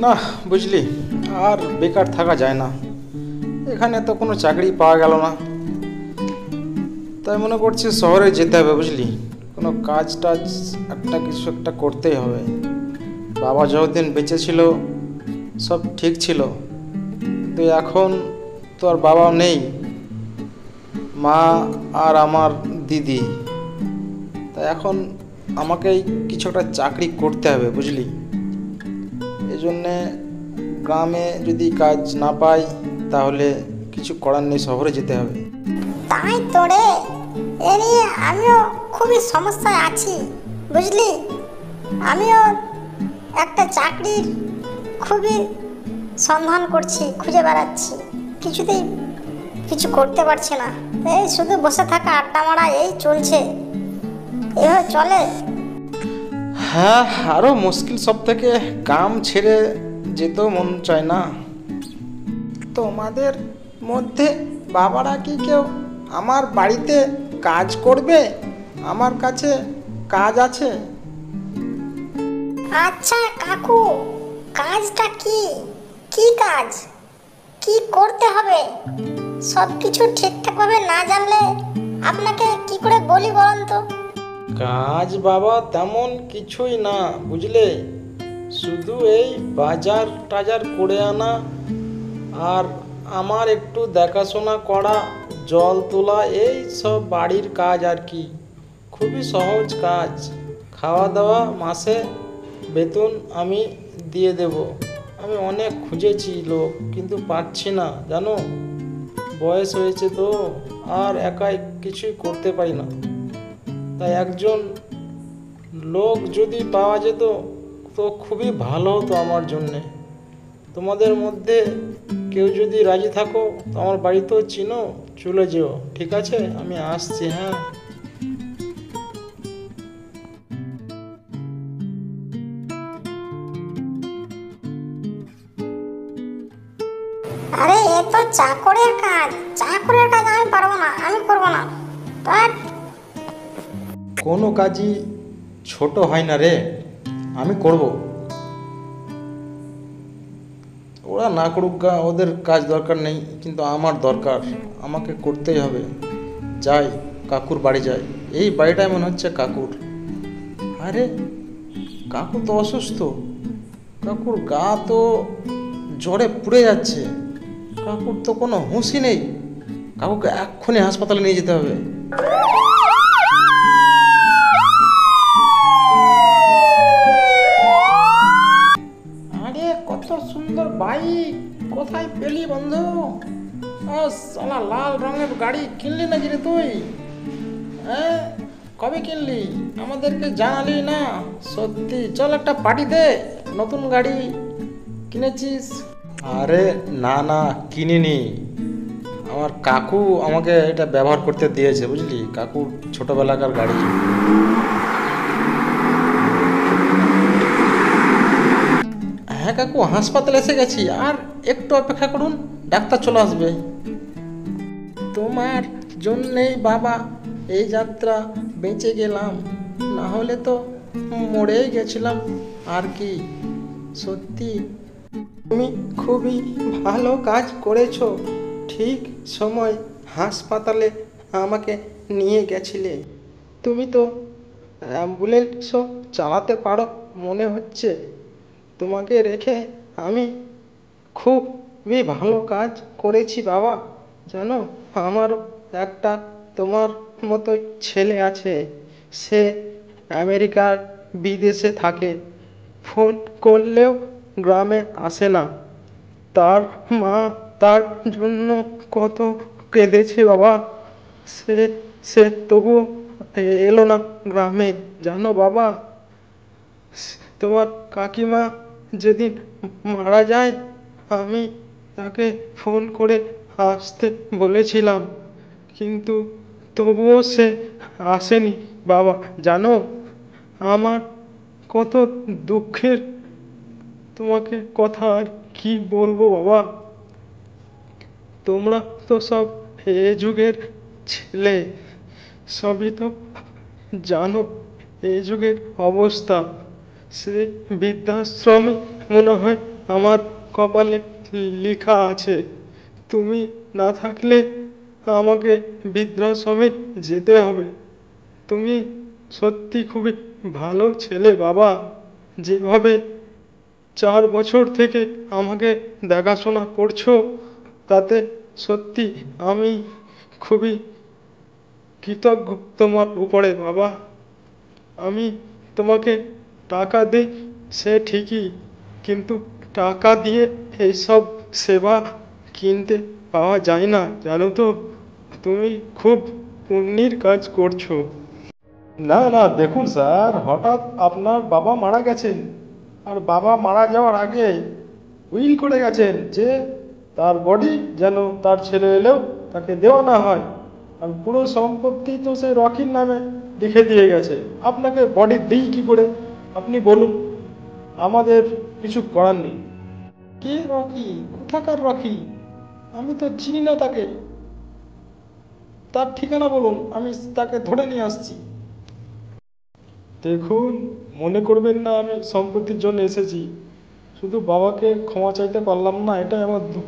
না বুঝলি, আর বেকার থাকা যায় না। এখানে তো কোনো চাকরি পাওয়া গেল না, তাই মনে করছি শহরে যেতে হবে বুঝলি। কোনো কাজ টাজ একটা কিছু একটা করতেই হবে। বাবা যতদিন বেঁচে ছিল সব ঠিক ছিল, কিন্তু এখন তো আর বাবাও নেই, মা আর আমার দিদি। তাই এখন আমাকেই কিছু একটা চাকরি করতে হবে বুঝলি। এই জন্যে গ্রামে যদি কাজ না পাই তাহলে কিছু করার নেই, শহরে যেতে হবে। তাই তো রে, এ নিয়ে আমিও খুবই সমস্যায় আছি বুঝলি। আমিও একটা চাকরির খুবই সন্ধান করছি, খুঁজে বেড়াচ্ছি, কিছুতেই কিছু করতে পারছি না। এই শুধু বসে থাকা, আড্ডা মারা, এই চলছে, এভাবে চলে। হ্যাঁ, আরও মুশকিল সব থেকে কাম ছেড়ে যেতেও মন চায় না। তোমাদের মধ্যে বাবারা কি কেউ আমার বাড়িতে কাজ করবে? আমার কাছে কাজ আছে। আচ্ছা কাকু, কাজটা কি? কি কাজ? কি করতে হবে? সব কিছু ঠিকঠাকভাবে না জানলে আপনাকে কি করে বলি বলুন তো? কাজ বাবা তেমন কিছুই না বুঝলে, শুধু এই বাজার টাজার করে আনা আর আমার একটু দেখাশোনা করা, জল তোলা, এই সব বাড়ির কাজ আর কি। খুবই সহজ কাজ। খাওয়া দাওয়া মাসে বেতন আমি দিয়ে দেব। আমি অনেক খুঁজেছি লোক, কিন্তু পাচ্ছি না জানো। বয়স হয়েছে তো, আর একাই কিছুই করতে পারি না। তাই একজন লোক যদি পাওয়া যেত তো খুবই ভালো হতো আমার জন্যে। তোমাদের মধ্যে কেউ যদি রাজি থাকো তো আমার বাড়িতেও চিনো, চলে যেও, ঠিক আছে? আমি আসছি, হ্যাঁ। আরে এ তো চাকরের কাজ, চাকরের কাজ আমি পারবো না, আমি করবো না। বাট কোনো কাজই ছোট হয় না রে, আমি করব। ওরা না করুক গা, ওদের কাজ দরকার নেই, কিন্তু আমার দরকার, আমাকে করতেই হবে। যাই, কাকুর বাড়ি যাই। এই বাড়িটাই মনে হচ্ছে কাকুর। আরে কাকু তো অসুস্থ, কাকুর গা তো জ্বরে পুড়ে যাচ্ছে, কাকুর তো কোনো হুঁশই নেই। কাকুকে এক্ষুনি হাসপাতালে নিয়ে যেতে হবে। আরে কত সুন্দর বাইক, কোথায় পেলি বন্ধু? সালা লাল রঙের গাড়ি কিনলি নাকি রে তুই? হ্যাঁ, কবে কিনলি? আমাদেরকে জানালি না। সত্যি, চল একটা পার্টি দে, নতুন গাড়ি কিনেছিস। আরে না না, কিনিনি। আমার কাকু আমাকে এটা ব্যবহার করতে দিয়েছে বুঝলি, কাকুর ছোটবেলাকার গাড়ি। হ্যাঁ কাকু, হাসপাতালে এসে গেছি, আর একটু অপেক্ষা করুন, ডাক্তার চলে আসবে। তোমার জন্যেই বাবা এই যাত্রা বেঁচে গেলাম, না হলে তো মরেই গেছিলাম আর কি। সত্যি তুমি খুবই ভালো কাজ করেছো, ঠিক সময় হাসপাতালে আমাকে নিয়ে গেছিলে। তুমি তো অ্যাম্বুলেন্সও চালাতে পারো মনে হচ্ছে। তোমাকে রেখে আমি খুবই ভালো কাজ করেছি বাবা। জানো, আমারও একটা তোমার মতোই ছেলে আছে, সে আমেরিকার বিদেশে থাকে, ফোন করলেও গ্রামে আসে না। তার মা তার জন্য কত কেঁদেছে বাবা, সে সে তবুও এলো না গ্রামে। জানো বাবা, তোমার কাকিমা যেদিন মারা যায় আমি তাকে ফোন করে আসতে বলেছিলাম, কিন্তু তবুও সে আসেনি বাবা। জানো, আমার কত দুঃখের, তোমাকে কথা আর কি বলবো বাবা। তোমরা তো সব এ যুগের ছেলে, সবই তো জানো এই যুগের অবস্থা। সে বৃদ্ধাশ্রমে মনে হয় আমার কপালে লেখা আছে। তুমি না থাকলে আমাকে বৃদ্ধাশ্রমে যেতে হবে। তুমি সত্যি খুবই ভালো ছেলে বাবা, যেভাবে 4 বছর থেকে আমাকে দেখাশোনা করছো, তাতে সত্যি আমি খুবই কৃতজ্ঞ তোমার উপরে বাবা। আমি তোমাকে টাকা দিই সে ঠিকই, কিন্তু টাকা দিয়ে এইসব সেবা কিনতে পাওয়া যায় না, জানো তো। তুমি খুব পুণ্যের কাজ করছো। না না, দেখুন স্যার, হঠাৎ আপনার বাবা মারা গেছেন, আর বাবা মারা যাওয়ার আগে উইল করে গেছেন যে তার বডি যেন তার ছেলে এলেও তাকে দেওয়া না হয়। আর পুরো সম্পত্তি তো সে রকির নামে লিখে দিয়ে গেছে। আপনাকে বডি দিই কি করে আপনি বলুন? আমাদের কিছু করার নেই। কে রকি? কোথাকার রকি? আমি তো চিনি না তাকে। তার ঠিকানা বলুন, আমি তাকে ধরে নিয়ে আসছি। দেখুন, মনে করবেন না আমি সম্পত্তির জন্য এসেছি। শুধু বাবাকে ক্ষমা চাইতে পারলাম না, এটাই আমার দুঃখ।